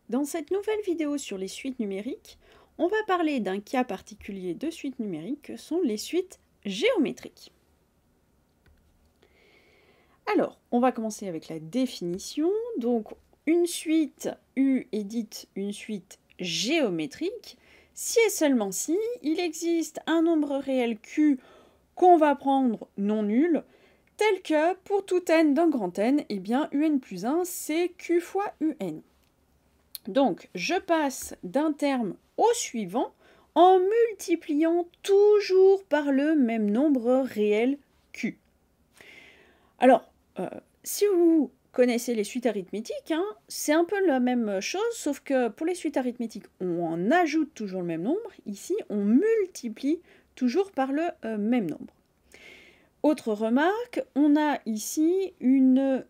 Dans cette nouvelle vidéo sur les suites numériques, on va parler d'un cas particulier de suites numériques que sont les suites géométriques. Alors, on va commencer avec la définition. Donc, une suite U est dite une suite géométrique si et seulement si il existe un nombre réel Q qu'on va prendre non nul, tel que pour tout n d'un grand N, eh bien un plus 1 c'est Q fois un. Donc, je passe d'un terme au suivant en multipliant toujours par le même nombre réel Q. Alors, si vous connaissez les suites arithmétiques, c'est un peu la même chose, sauf que pour les suites arithmétiques, on en ajoute toujours le même nombre. Ici, on multiplie toujours par le même nombre. Autre remarque, on a ici une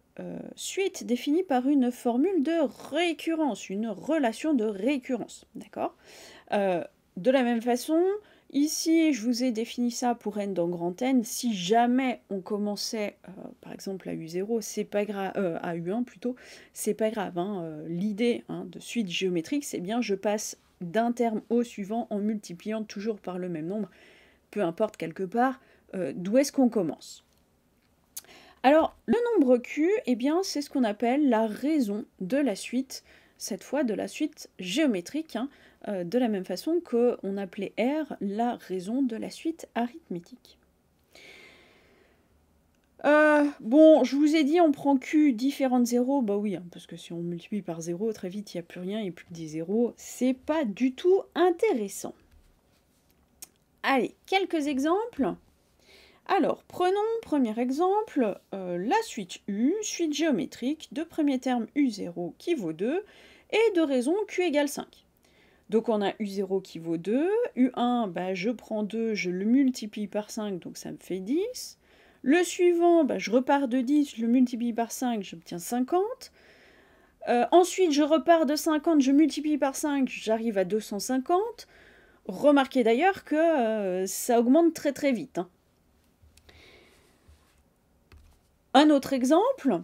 suite définie par une formule de récurrence, une relation de récurrence, d'accord? De la même façon, ici, je vous ai défini ça pour n dans grand N. Si jamais on commençait, par exemple, à U0, c'est pas grave, à U1 plutôt, c'est pas grave. L'idée de suite géométrique, c'est bien je passe d'un terme au suivant en multipliant toujours par le même nombre, peu importe quelque part, d'où est-ce qu'on commence. Alors, le nombre Q, eh bien, c'est ce qu'on appelle la raison de la suite, cette fois de la suite géométrique, de la même façon qu'on appelait R la raison de la suite arithmétique. Bon, je vous ai dit, on prend Q différent de 0, bah oui, parce que si on multiplie par 0, très vite, il n'y a plus rien, il n'y a plus que des zéros, c'est pas du tout intéressant. Allez, quelques exemples. Alors, prenons, premier exemple, la suite U, suite géométrique de premier terme U0 qui vaut 2 et de raison Q égale 5. Donc on a U0 qui vaut 2, U1, je prends 2, je le multiplie par 5, donc ça me fait 10. Le suivant, je repars de 10, je le multiplie par 5, j'obtiens 50. Ensuite, je repars de 50, je multiplie par 5, j'arrive à 250. Remarquez d'ailleurs que ça augmente très très vite. Un autre exemple,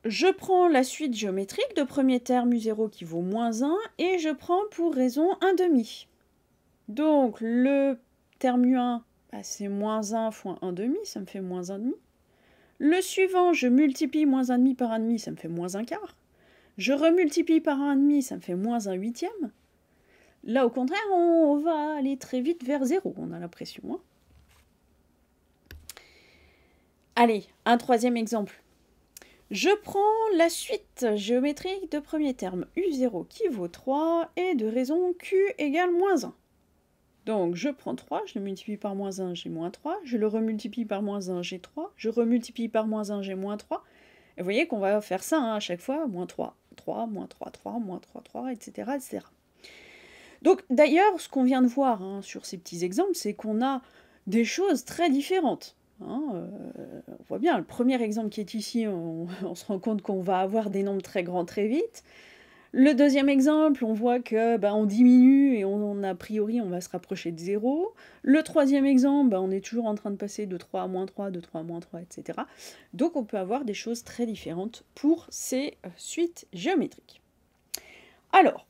je prends la suite géométrique de premier terme U0 qui vaut moins 1 et je prends pour raison 1 demi. Donc le terme U1, c'est moins 1 fois 1 demi, ça me fait moins 1 demi. Le suivant, je multiplie moins 1 demi par 1 demi, ça me fait moins 1 quart. Je remultiplie par 1 demi, ça me fait moins 1 huitième. Là, au contraire, on va aller très vite vers 0, on a l'impression. Allez, un troisième exemple. Je prends la suite géométrique de premier terme U0 qui vaut 3 et de raison Q égale moins 1. Donc je prends 3, je le multiplie par moins 1, j'ai moins 3, je le remultiplie par moins 1, j'ai 3, je remultiplie par moins 1, j'ai moins 3. Et vous voyez qu'on va faire ça à chaque fois, moins 3, 3, moins 3, 3, moins 3, 3, etc. etc. Donc d'ailleurs, ce qu'on vient de voir sur ces petits exemples, c'est qu'on a des choses très différentes. On voit bien, le premier exemple qui est ici, on se rend compte qu'on va avoir des nombres très grands très vite. Le deuxième exemple, on voit que on diminue et a priori on va se rapprocher de 0. Le troisième exemple, on est toujours en train de passer de 3 à moins 3, de 3 à moins 3, etc. Donc on peut avoir des choses très différentes pour ces suites géométriques. Alors,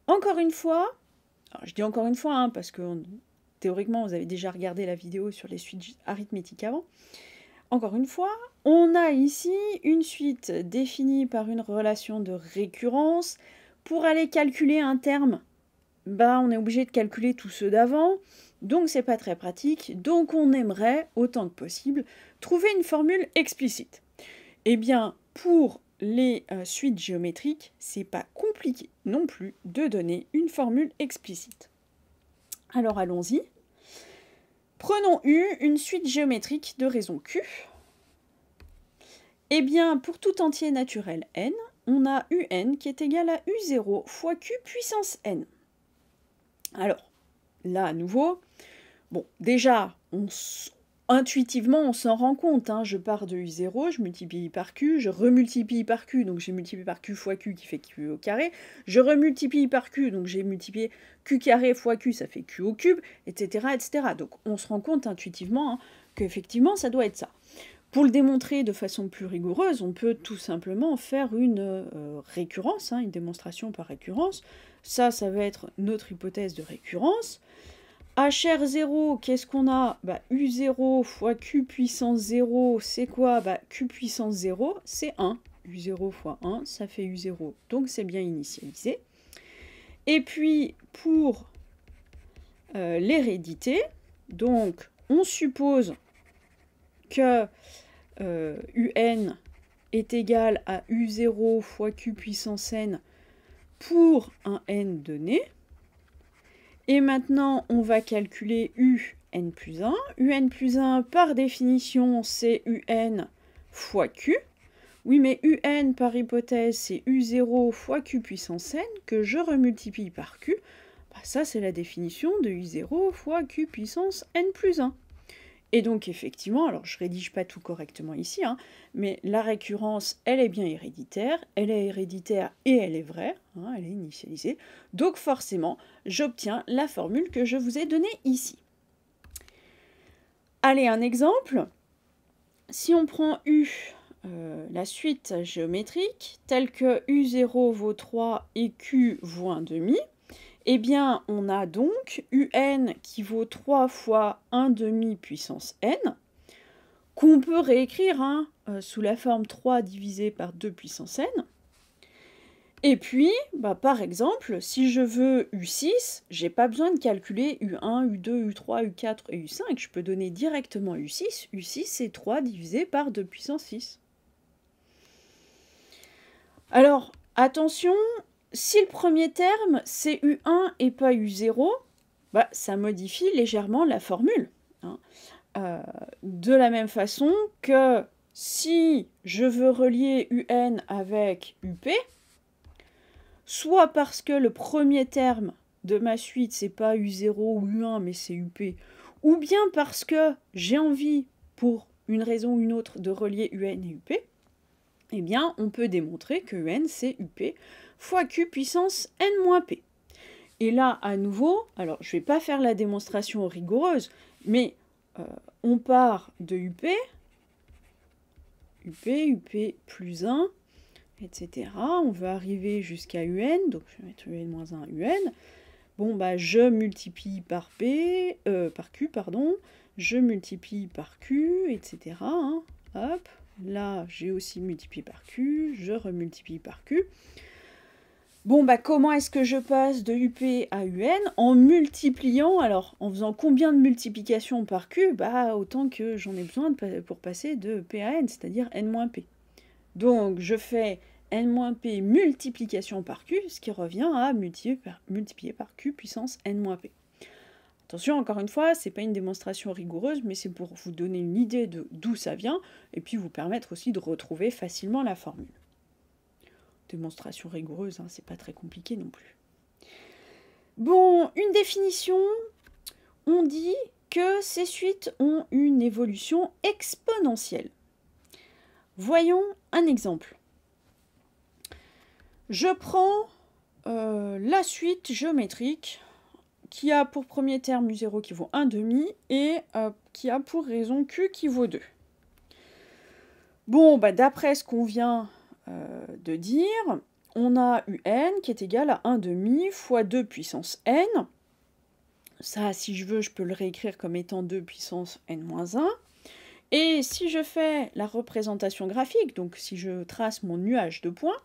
encore une fois, je dis encore une fois parce que théoriquement, vous avez déjà regardé la vidéo sur les suites arithmétiques avant. Encore une fois, on a ici une suite définie par une relation de récurrence. Pour aller calculer un terme, on est obligé de calculer tous ceux d'avant, donc c'est pas très pratique. Donc on aimerait, autant que possible, trouver une formule explicite. Eh bien, pour les suites géométriques, c'est pas compliqué non plus de donner une formule explicite. Alors allons-y. Prenons U, une suite géométrique de raison Q. Eh bien, pour tout entier naturel n, on a un qui est égal à u0 fois q puissance n. Alors, là à nouveau, bon, déjà, intuitivement, on s'en rend compte. Je pars de u0, je multiplie par q, je remultiplie par q, donc j'ai multiplié par q fois q qui fait q au carré. Je remultiplie par q, donc j'ai multiplié q carré fois q, ça fait q au cube, etc. etc. Donc on se rend compte intuitivement qu'effectivement, ça doit être ça. Pour le démontrer de façon plus rigoureuse, on peut tout simplement faire une récurrence, hein, une démonstration par récurrence. Ça va être notre hypothèse de récurrence. HR0, qu'est-ce qu'on a? U0 fois Q puissance 0, c'est quoi? Q puissance 0, c'est 1. U0 fois 1, ça fait U0, donc c'est bien initialisé. Et puis, pour l'hérédité, donc on suppose que UN est égal à U0 fois Q puissance n pour un n donné. Et maintenant, on va calculer UN plus 1. UN plus 1, par définition, c'est UN fois Q. Oui, mais UN, par hypothèse, c'est U0 fois Q puissance n, que je remultiplie par Q. Ça, c'est la définition de U0 fois Q puissance n plus 1. Et donc, effectivement, alors je rédige pas tout correctement ici, hein, mais la récurrence, elle est bien héréditaire et elle est vraie, hein, elle est initialisée. Donc, forcément, j'obtiens la formule que je vous ai donnée ici. Allez, un exemple. Si on prend U, la suite géométrique, telle que U0 vaut 3 et Q vaut 1,5, eh bien, on a donc UN qui vaut 3 fois 1,5 puissance n, qu'on peut réécrire hein, sous la forme 3 divisé par 2 puissance n. Et puis, par exemple, si je veux U6, j'ai pas besoin de calculer U1, U2, U3, U4 et U5. Je peux donner directement U6. U6, c'est 3 divisé par 2 puissance 6. Alors, attention, si le premier terme, c'est U1 et pas U0, ça modifie légèrement la formule. Hein. De la même façon que si je veux relier UN avec UP, soit parce que le premier terme de ma suite, c'est pas U0 ou U1, mais c'est UP, ou bien parce que j'ai envie, pour une raison ou une autre, de relier UN et UP, eh bien, on peut démontrer que UN, c'est UP fois Q puissance n-p. Et là, à nouveau, alors je ne vais pas faire la démonstration rigoureuse, mais on part de UP plus 1, etc. On veut arriver jusqu'à UN, donc je vais mettre UN moins 1, UN. Bon, je multiplie par Q, pardon, je multiplie par Q, etc. Hein. Hop, là, j'ai aussi multiplié par Q, je remultiplie par Q. Bon, comment est-ce que je passe de UP à UN? En multipliant, alors, en faisant combien de multiplications par Q? Autant que j'en ai besoin pour passer de P à N, c'est-à-dire N-P. Donc, je fais N-P multiplication par Q, ce qui revient à multiplier par Q puissance N-P. Attention, encore une fois, c'est pas une démonstration rigoureuse, mais c'est pour vous donner une idée de d'où ça vient, et puis vous permettre aussi de retrouver facilement la formule. Démonstration rigoureuse, hein, c'est pas très compliqué non plus. Bon, une définition, on dit que ces suites ont une évolution exponentielle. Voyons un exemple. Je prends la suite géométrique qui a pour premier terme U0 qui vaut 1,5 et qui a pour raison Q qui vaut 2. Bon, d'après ce qu'on vient de dire, on a UN qui est égal à 1,5 fois 2 puissance n. Ça, si je veux, je peux le réécrire comme étant 2 puissance n-1. Et si je fais la représentation graphique, donc si je trace mon nuage de points,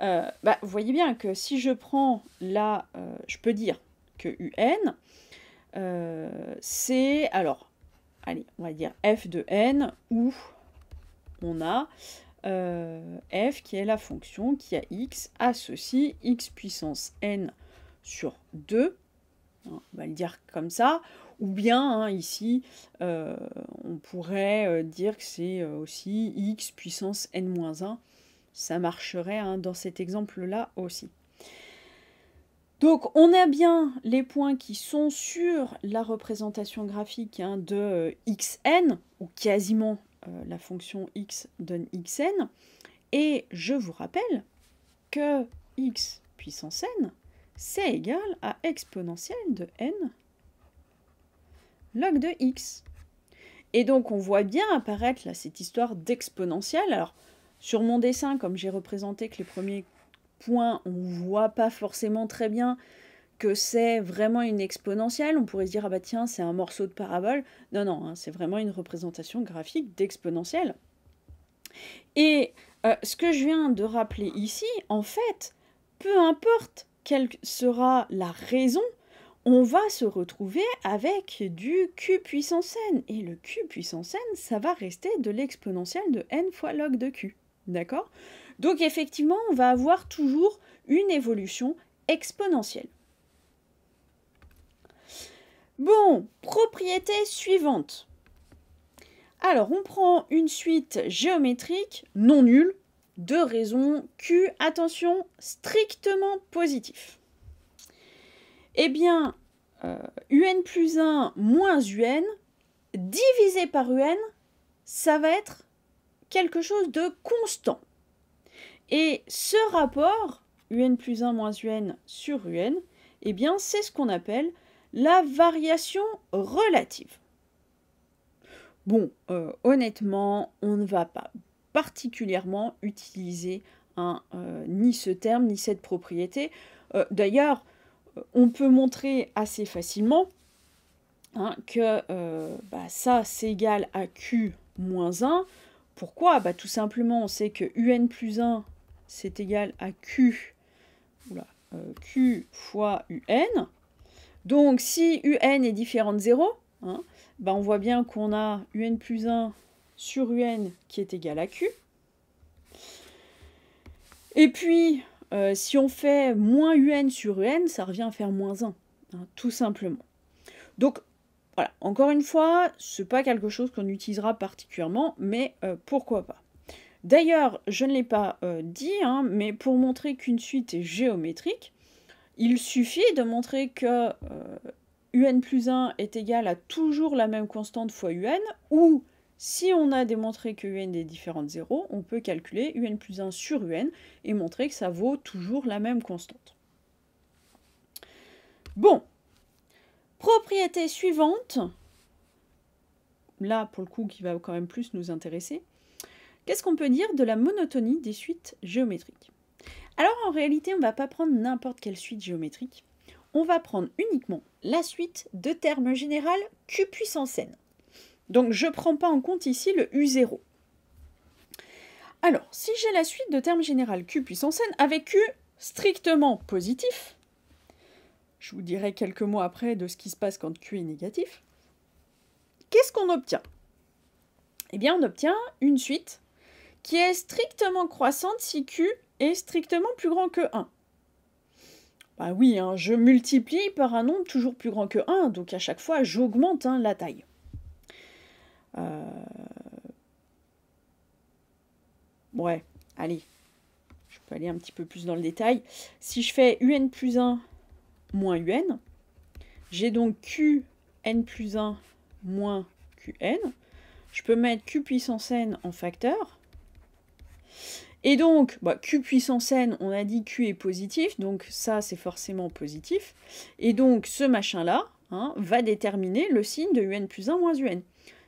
vous voyez bien que si je prends là, je peux dire que UN, c'est, alors, allez, on va dire f de n, où on a f qui est la fonction qui a x associe x puissance n sur 2, on va le dire comme ça, ou bien hein, ici on pourrait dire que c'est aussi x puissance n-1, ça marcherait hein, dans cet exemple-là aussi. Donc on a bien les points qui sont sur la représentation graphique hein, de xn, ou quasiment la fonction x donne xn, et je vous rappelle que x puissance n, c'est égal à exponentielle de n log de x. Et donc, on voit bien apparaître là cette histoire d'exponentielle. Alors, sur mon dessin, comme j'ai représenté que les premiers points, on ne voit pas forcément très bien que c'est vraiment une exponentielle. On pourrait se dire, ah bah tiens, c'est un morceau de parabole. Non, non, hein, c'est vraiment une représentation graphique d'exponentielle. Et ce que je viens de rappeler ici, en fait, peu importe quelle sera la raison, on va se retrouver avec du q puissance n. Et le q puissance n, ça va rester de l'exponentielle de n fois log de q. D'accord? Donc effectivement, on va avoir toujours une évolution exponentielle. Bon, propriété suivante. Alors, on prend une suite géométrique non nulle de raisons q, attention, strictement positif. Eh bien, un plus 1 moins un divisé par un, ça va être quelque chose de constant. Et ce rapport, un plus 1 moins un sur un, eh bien, c'est ce qu'on appelle la variation relative. Bon, honnêtement, on ne va pas particulièrement utiliser ni ce terme, ni cette propriété. D'ailleurs, on peut montrer assez facilement que ça, c'est égal à q moins 1. Pourquoi? Tout simplement, on sait que un plus 1, c'est égal à q fois un. Donc, si un est différent de 0, on voit bien qu'on a un plus 1 sur un qui est égal à q. Et puis, si on fait moins un sur un, ça revient à faire moins 1, tout simplement. Donc, voilà, encore une fois, ce n'est pas quelque chose qu'on utilisera particulièrement, mais pourquoi pas. D'ailleurs, je ne l'ai pas dit, mais pour montrer qu'une suite est géométrique, il suffit de montrer que un plus 1 est égal à toujours la même constante fois un, ou si on a démontré que un est différent de 0, on peut calculer un plus 1 sur un et montrer que ça vaut toujours la même constante. Bon, propriété suivante, là pour le coup qui va quand même plus nous intéresser, qu'est-ce qu'on peut dire de la monotonie des suites géométriques? Alors en réalité, on ne va pas prendre n'importe quelle suite géométrique, on va prendre uniquement la suite de termes général q puissance n. Donc je ne prends pas en compte ici le u0. Alors, si j'ai la suite de termes général q puissance n avec q strictement positif, je vous dirai quelques mots après de ce qui se passe quand q est négatif, qu'est-ce qu'on obtient? Eh bien, on obtient une suite qui est strictement croissante si q est strictement plus grand que 1. Bah oui, je multiplie par un nombre toujours plus grand que 1, donc à chaque fois, j'augmente la taille. Ouais, allez, je peux aller un petit peu plus dans le détail. Si je fais un plus 1 moins un, j'ai donc qn plus 1 moins qn. Je peux mettre q puissance n en facteur. Et donc, q puissance n, on a dit q est positif, donc ça c'est forcément positif. Et donc ce machin-là va déterminer le signe de un plus 1 moins un.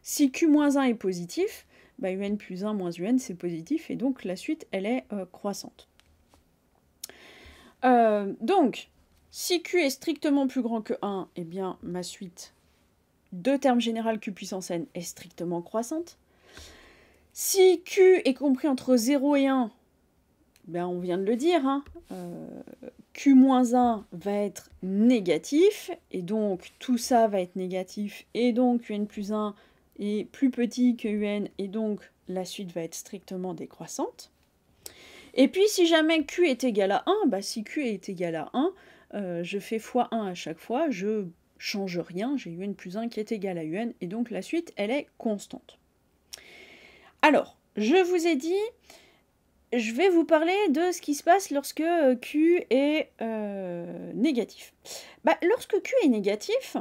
Si q moins 1 est positif, un plus 1 moins un c'est positif, et donc la suite elle est croissante. Donc, si q est strictement plus grand que 1, eh bien ma suite de terme général q puissance n est strictement croissante. Si q est compris entre 0 et 1, on vient de le dire, q-1 va être négatif, et donc tout ça va être négatif, et donc un plus 1 est plus petit que un, et donc la suite va être strictement décroissante. Et puis si jamais q est égal à 1, si q est égal à 1, je fais fois 1 à chaque fois, je change rien, j'ai un plus 1 qui est égal à un, et donc la suite elle est constante. Alors, je vous ai dit, je vais vous parler de ce qui se passe lorsque Q est négatif. Lorsque Q est négatif,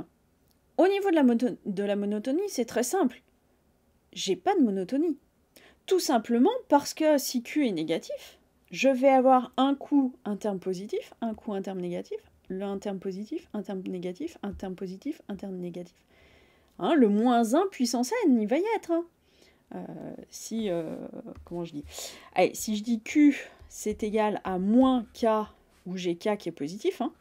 au niveau de la monotonie, c'est très simple. J'ai pas de monotonie. Tout simplement parce que si Q est négatif, je vais avoir un coup un terme positif, un coup un terme négatif, un terme positif, un terme négatif, un terme positif, un terme négatif. Hein, le moins 1 puissance n, il va y être. Hein. Comment je dis? Allez, si je dis Q, c'est égal à moins K, où j'ai K qui est positif, hein,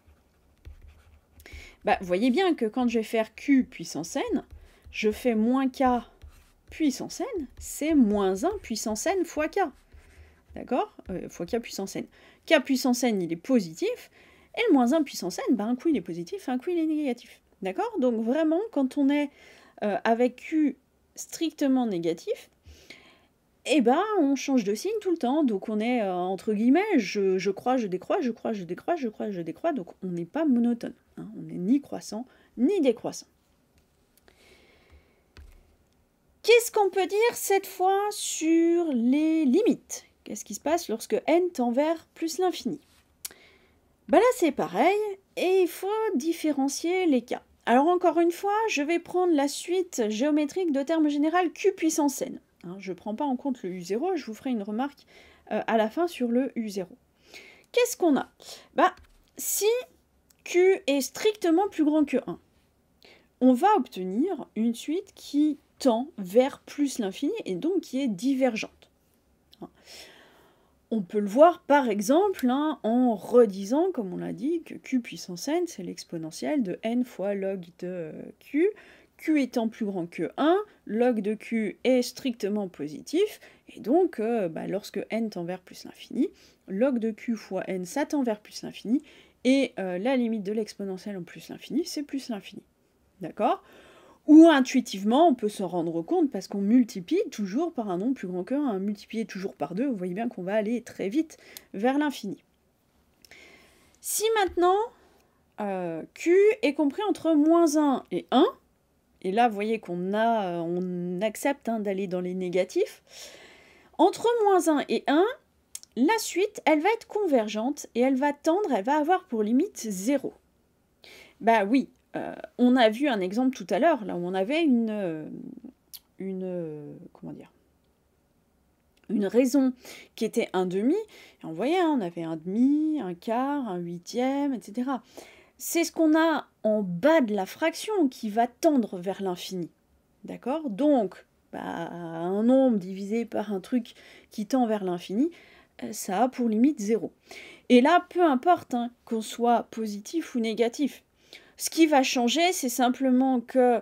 bah, vous voyez bien que quand je vais faire Q puissance n, je fais moins K puissance n, c'est moins 1 puissance n fois K. D'accord? Fois K puissance n. K puissance n, il est positif, et le moins 1 puissance n, bah, un coup il est positif, un coup il est négatif. D'accord? Donc vraiment, quand on est avec Q strictement négatif, eh ben, on change de signe tout le temps. Donc on est, entre guillemets, je crois, je décroît, je crois, je décroît, je crois, je décroît. Donc on n'est pas monotone. Hein. On n'est ni croissant, ni décroissant. Qu'est-ce qu'on peut dire cette fois sur les limites? Qu'est-ce qui se passe lorsque n tend vers plus l'infini? Bah là c'est pareil, et il faut différencier les cas. Alors encore une fois, je vais prendre la suite géométrique de terme général Q puissance n. Hein, je ne prends pas en compte le U0, je vous ferai une remarque à la fin sur le U0. Qu'est-ce qu'on a? Bah, si Q est strictement plus grand que 1, on va obtenir une suite qui tend vers plus l'infini et donc qui est divergente. On peut le voir par exemple en redisant, comme on l'a dit, que Q puissance n, c'est l'exponentielle de n fois log de Q. Q étant plus grand que 1, log de Q est strictement positif, et donc lorsque n tend vers plus l'infini, log de Q fois n, ça tend vers plus l'infini, et la limite de l'exponentielle en plus l'infini, c'est plus l'infini. D'accord? Ou intuitivement, on peut s'en rendre compte parce qu'on multiplie toujours par un nombre plus grand que 1. Multiplier toujours par 2, vous voyez bien qu'on va aller très vite vers l'infini. Si maintenant, Q est compris entre moins 1 et 1, et là, vous voyez qu'on on accepte d'aller dans les négatifs, entre moins 1 et 1, la suite, elle va être convergente et elle va tendre, elle va avoir pour limite 0. Bah oui, on a vu un exemple tout à l'heure, là où on avait comment dire, une raison qui était un demi, et on voyait, on avait un demi, un quart, un huitième, etc. C'est ce qu'on a en bas de la fraction qui va tendre vers l'infini. D'accord? Donc, un nombre divisé par un truc qui tend vers l'infini, ça a pour limite 0. Et là, peu importe qu'on soit positif ou négatif. Ce qui va changer, c'est simplement que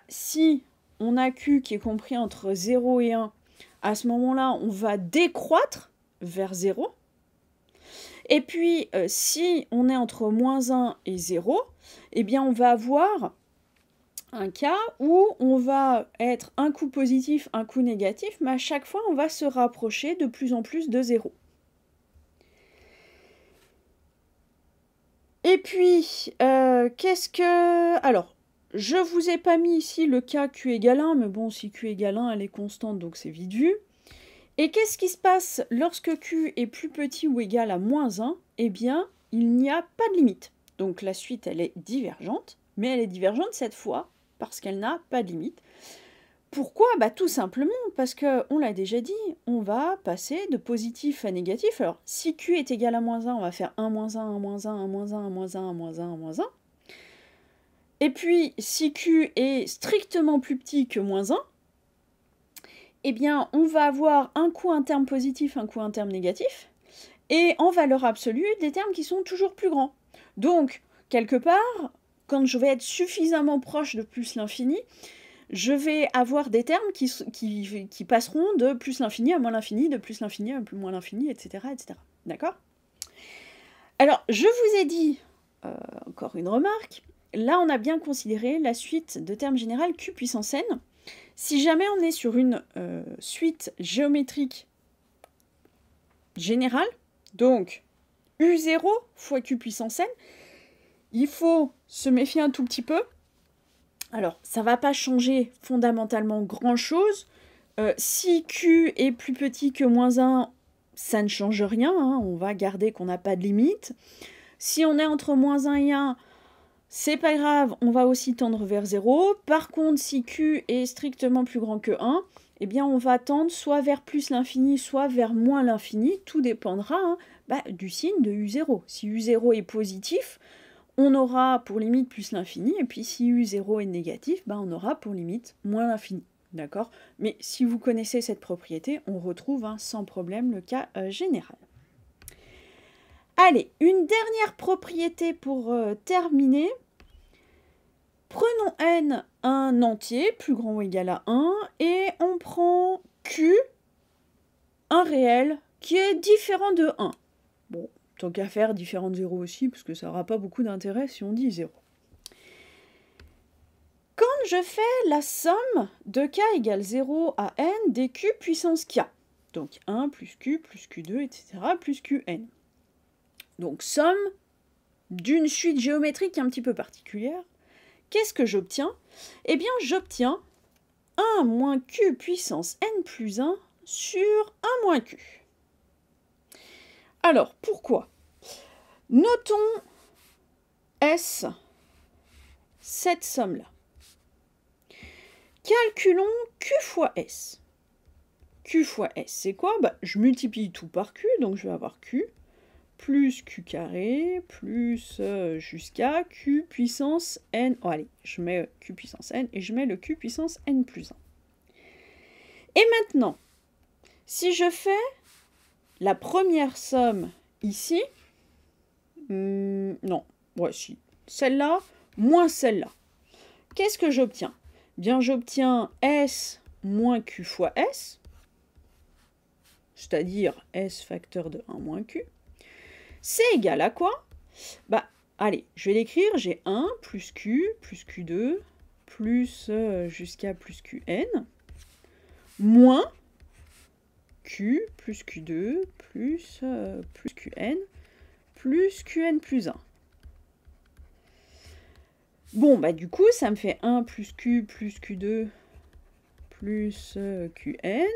si on a Q qui est compris entre 0 et 1, à ce moment-là, on va décroître vers 0. Et puis, si on est entre moins 1 et 0, eh bien, on va avoir un cas où on va être un coup positif, un coup négatif, mais à chaque fois, on va se rapprocher de plus en plus de 0. Et puis, qu'est-ce que... Alors, je vous ai pas mis ici le cas Q égale 1, mais bon, si Q égale 1, elle est constante, donc c'est vite vu. Et qu'est-ce qui se passe lorsque Q est plus petit ou égal à moins 1? Eh bien, il n'y a pas de limite. Donc la suite, elle est divergente, mais elle est divergente cette fois parce qu'elle n'a pas de limite. Pourquoi? Tout simplement parce qu'on l'a déjà dit, on va passer de positif à négatif. Alors, si Q est égal à moins 1, on va faire 1 moins 1, 1 moins 1, 1 moins 1, 1 moins 1, 1 moins 1, 1 moins 1. Et puis, si Q est strictement plus petit que moins 1, eh bien, on va avoir un coup un terme positif, un coup un terme négatif, et en valeur absolue, des termes qui sont toujours plus grands. Donc, quelque part, quand je vais être suffisamment proche de plus l'infini, je vais avoir des termes qui passeront de plus l'infini à moins l'infini, de plus l'infini à moins l'infini, etc. etc. D'accord? Alors, je vous ai dit, encore une remarque, là on a bien considéré la suite de termes général Q puissance n. Si jamais on est sur une suite géométrique générale, donc U0 fois Q puissance n, il faut se méfier un tout petit peu. Alors, ça ne va pas changer fondamentalement grand-chose. Si Q est plus petit que moins 1, ça ne change rien. On va garder qu'on n'a pas de limite. Si on est entre moins 1 et 1, c'est pas grave, on va aussi tendre vers 0. Par contre, si Q est strictement plus grand que 1, eh bien on va tendre soit vers plus l'infini, soit vers moins l'infini. Tout dépendra du signe de U0. Si U0 est positif, on aura pour limite plus l'infini, et puis si U0 est négatif, ben on aura pour limite moins l'infini. D'accord? Mais si vous connaissez cette propriété, on retrouve sans problème le cas général. Allez, une dernière propriété pour terminer. Prenons n un entier, plus grand ou égal à 1, et on prend q, un réel, qui est différent de 1. Bon, tant qu'à faire différent de 0 aussi, parce que ça n'aura pas beaucoup d'intérêt si on dit 0. Quand je fais la somme de k égale 0 à n des q puissance k, donc 1 plus q2, etc., plus qn. Donc somme d'une suite géométrique un petit peu particulière, qu'est-ce que j'obtiens? Eh bien, j'obtiens 1 moins q puissance n plus 1 sur 1 moins q. Alors, pourquoi? Notons S, cette somme-là. Calculons q fois S. Q fois S, c'est quoi? Je multiplie tout par q, donc je vais avoir q, plus q carré, plus jusqu'à q puissance n. Oh, allez, je mets q puissance n et je mets le q puissance n plus 1. Et maintenant, si je fais la première somme ici, non, voici, celle-là moins celle-là, qu'est-ce que j'obtiens? Bien, j'obtiens S moins Q fois S, c'est-à-dire S facteur de 1 moins Q. C'est égal à quoi? Allez, je vais l'écrire, j'ai 1 plus Q2, plus jusqu'à plus Qn, moins Q plus Q2, plus Qn, plus Qn plus 1. Bon, du coup, ça me fait 1 plus Q2, plus Qn,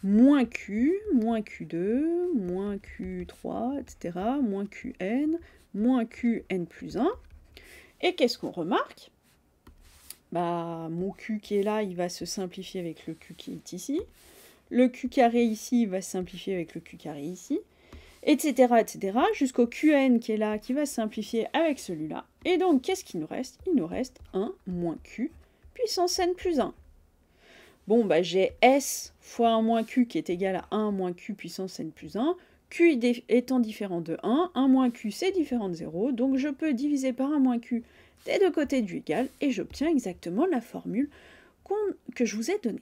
moins Q, moins Q2, moins Q3, etc., moins Qn, moins Qn plus 1. Et qu'est-ce qu'on remarque? Mon Q qui est là, il va se simplifier avec le Q qui est ici. Le Q carré ici, il va se simplifier avec le Q carré ici. Etc., jusqu'au Qn qui est là, qui va se simplifier avec celui-là. Et donc, qu'est-ce qu'il nous reste? Il nous reste 1 moins Q puissance n plus 1. Bon, j'ai S fois 1 moins Q qui est égal à 1 moins Q puissance n plus 1. Q étant différent de 1, 1 moins Q c'est différent de 0, donc je peux diviser par 1 moins Q des deux côtés du égal, et j'obtiens exactement la formule que je vous ai donnée.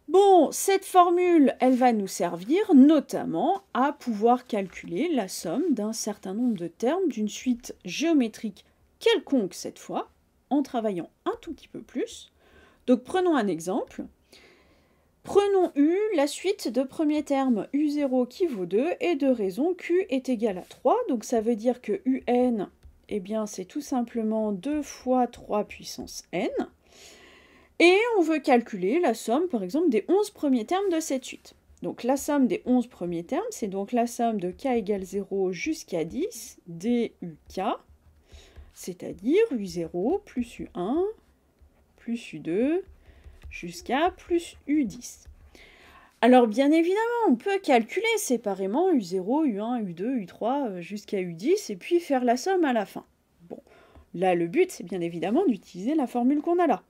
Bon, cette formule, elle va nous servir notamment à pouvoir calculer la somme d'un certain nombre de termes d'une suite géométrique quelconque cette fois, en travaillant un tout petit peu plus. Donc prenons un exemple. Prenons U, la suite de premier terme U0 qui vaut 2, et de raison Q est égal à 3. Donc ça veut dire que UN, eh bien c'est tout simplement 2 fois 3 puissance n. Et on veut calculer la somme, par exemple, des 11 premiers termes de cette suite. Donc la somme des 11 premiers termes, c'est donc la somme de k égale 0 jusqu'à 10 duk, c'est-à-dire U0 plus U1 plus U2 jusqu'à plus U10. Alors bien évidemment, on peut calculer séparément U0, U1, U2, U3 jusqu'à U10 et puis faire la somme à la fin. Bon, là le but, c'est bien évidemment d'utiliser la formule qu'on a là,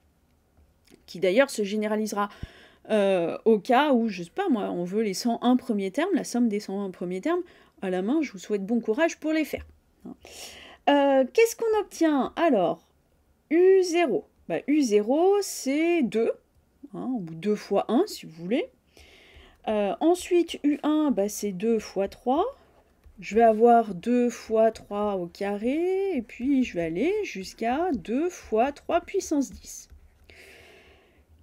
qui d'ailleurs se généralisera au cas où, je sais pas moi, on veut les 101 premiers termes, la somme des 101 premiers termes, à la main, je vous souhaite bon courage pour les faire. Qu'est-ce qu'on obtient? Alors, U0. U0, c'est 2, ou 2 fois 1, si vous voulez. Ensuite, U1, c'est 2 fois 3. Je vais avoir 2 fois 3 au carré, et puis je vais aller jusqu'à 2 fois 3 puissance 10.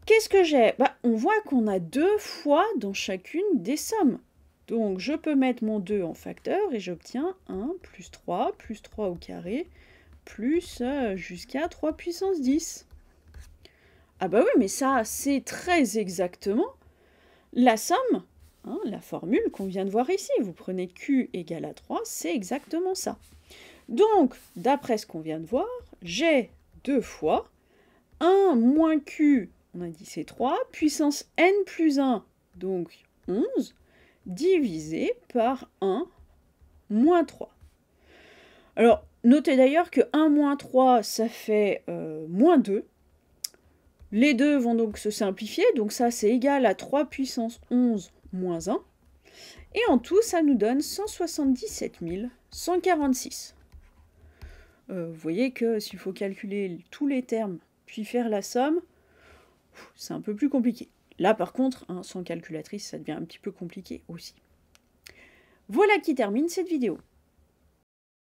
Qu'est-ce que j'ai? On voit qu'on a 2 fois dans chacune des sommes. Donc, je peux mettre mon 2 en facteur et j'obtiens 1 plus 3 au carré, plus jusqu'à 3 puissance 10. Ah oui, mais ça, c'est très exactement la somme, la formule qu'on vient de voir ici. Vous prenez Q égale à 3, c'est exactement ça. Donc, d'après ce qu'on vient de voir, j'ai 2 fois 1 moins Q, on a dit c'est 3, puissance n plus 1, donc 11, divisé par 1 moins 3. Alors, Notez d'ailleurs que 1 moins 3, ça fait moins 2. Les deux vont donc se simplifier, donc ça c'est égal à 3 puissance 11 moins 1. Et en tout, ça nous donne 177 146. Vous voyez que s'il faut calculer tous les termes, puis faire la somme, c'est un peu plus compliqué. Là par contre, sans calculatrice, ça devient un petit peu compliqué aussi. Voilà qui termine cette vidéo.